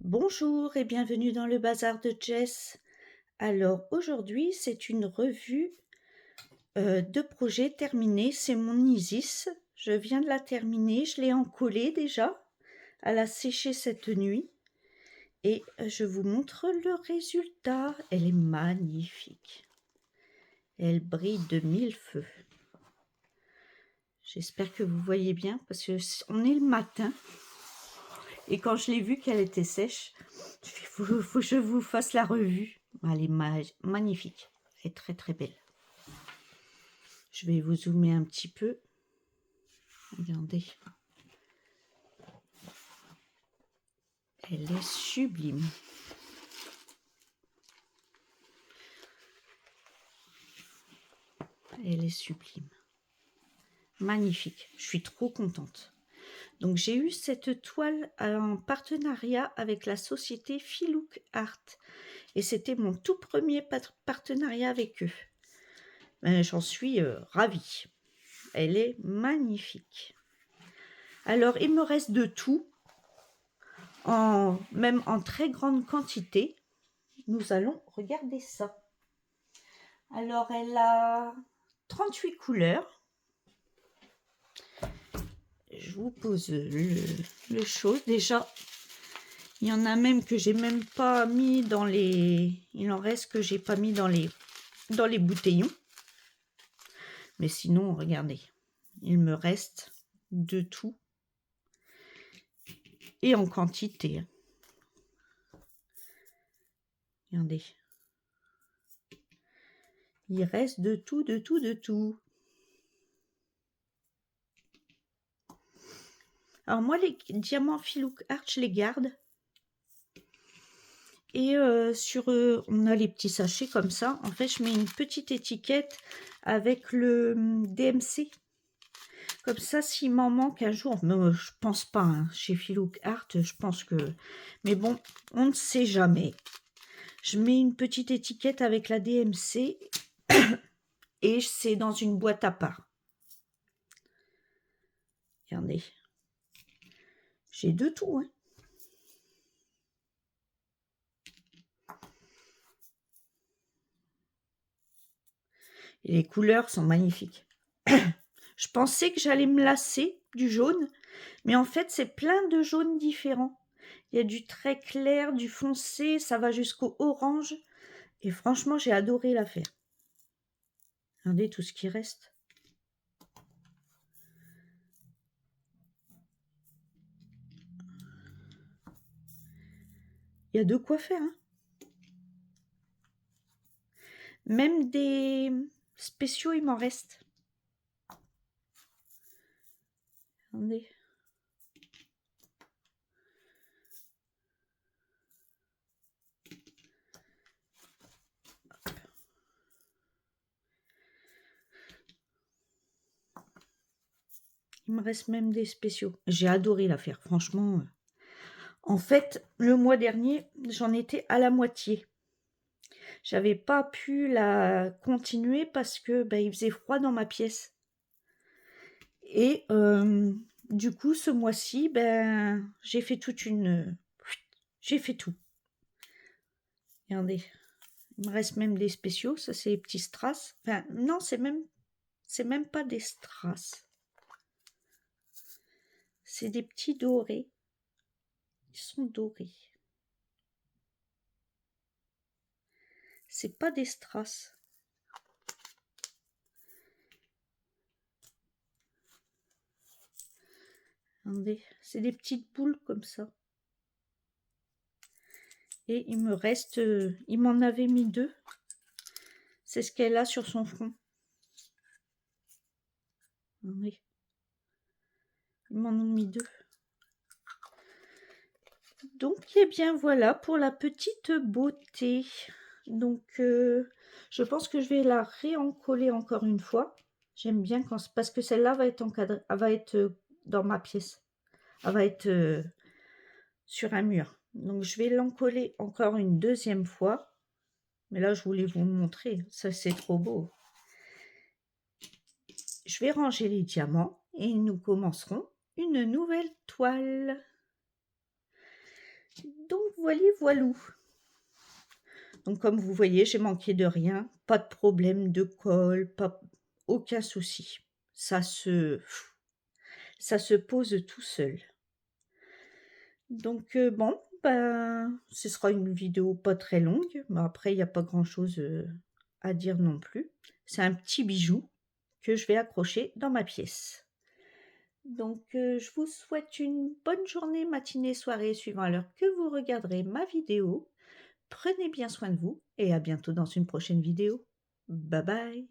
Bonjour et bienvenue dans le bazar de Jess. Alors aujourd'hui, c'est une revue de projet terminée. C'est mon Isis. Je viens de la terminer. Je l'ai encollée déjà. Elle a séché cette nuit. Et je vous montre le résultat. Elle est magnifique. Elle brille de mille feux. J'espère que vous voyez bien parce qu'on est le matin. Et quand je l'ai vue qu'elle était sèche, il faut que je vous fasse la revue. Elle est magnifique. Elle est très très belle. Je vais vous zoomer un petit peu. Regardez. Elle est sublime. Elle est sublime. Magnifique. Je suis trop contente. Donc j'ai eu cette toile en partenariat avec la société Filouk Art. Et c'était mon tout premier partenariat avec eux. J'en suis ravie. Elle est magnifique. Alors il me reste de tout. Même en très grande quantité. Nous allons regarder ça. Alors elle a 38 couleurs. Je vous pose le chose. Déjà, il y en a même que j'ai même pas mis dans les... Il en reste que j'ai pas mis dans les bouteillons. Mais sinon, regardez. Il me reste de tout. Et en quantité. Regardez. Il reste de tout, de tout, de tout. Alors moi, les diamants Filouk Art, je les garde. Et on a les petits sachets comme ça. En fait, je mets une petite étiquette avec le DMC. Comme ça, s'il m'en manque un jour, mais je pense pas, hein, chez Filouk Art, je pense que... Mais bon, on ne sait jamais. Je mets une petite étiquette avec la DMC et c'est dans une boîte à part. Regardez. J'ai de tout, hein. Et les couleurs sont magnifiques. Je pensais que j'allais me lasser du jaune, mais en fait, c'est plein de jaunes différents. Il y a du très clair, du foncé, ça va jusqu'au orange. Et franchement, j'ai adoré la faire. Regardez tout ce qui reste. Il y a de quoi faire, hein. Même des spéciaux, il m'en reste. Regardez. Il me reste même des spéciaux. J'ai adoré la faire, franchement. En fait, le mois dernier, j'en étais à la moitié. J'avais pas pu la continuer parce que il faisait froid dans ma pièce. Et du coup, ce mois-ci, j'ai fait J'ai fait tout. Regardez. Il me reste même des spéciaux. Ça, c'est les petits strass. Enfin, non, c'est même pas des strass. C'est des petits dorés. Ils sont dorés. C'est pas des strass. Regardez, c'est des petites boules comme ça. Et il me reste... il m'en avait mis 2. C'est ce qu'elle a sur son front. Regardez. Ils m'en ont mis 2. Donc, eh bien, voilà pour la petite beauté. Donc, je pense que je vais la réencoller encore une fois. J'aime bien parce que celle-là va être encadrée, elle va être dans ma pièce. Elle va être sur un mur. Donc, je vais l'encoller encore une deuxième fois. Mais là, je voulais vous montrer. Ça, c'est trop beau. Je vais ranger les diamants et nous commencerons une nouvelle toile. Donc, voilà, voilou. Donc comme vous voyez, j'ai manqué de rien, pas de problème de colle, pas aucun souci. Ça se pose tout seul. Donc bon, ben, ce sera une vidéo pas très longue, mais après il y a pas grand-chose, à dire non plus. C'est un petit bijou que je vais accrocher dans ma pièce. Donc je vous souhaite une bonne journée, matinée, soirée, suivant l'heure que vous regarderez ma vidéo. Prenez bien soin de vous et à bientôt dans une prochaine vidéo. Bye bye.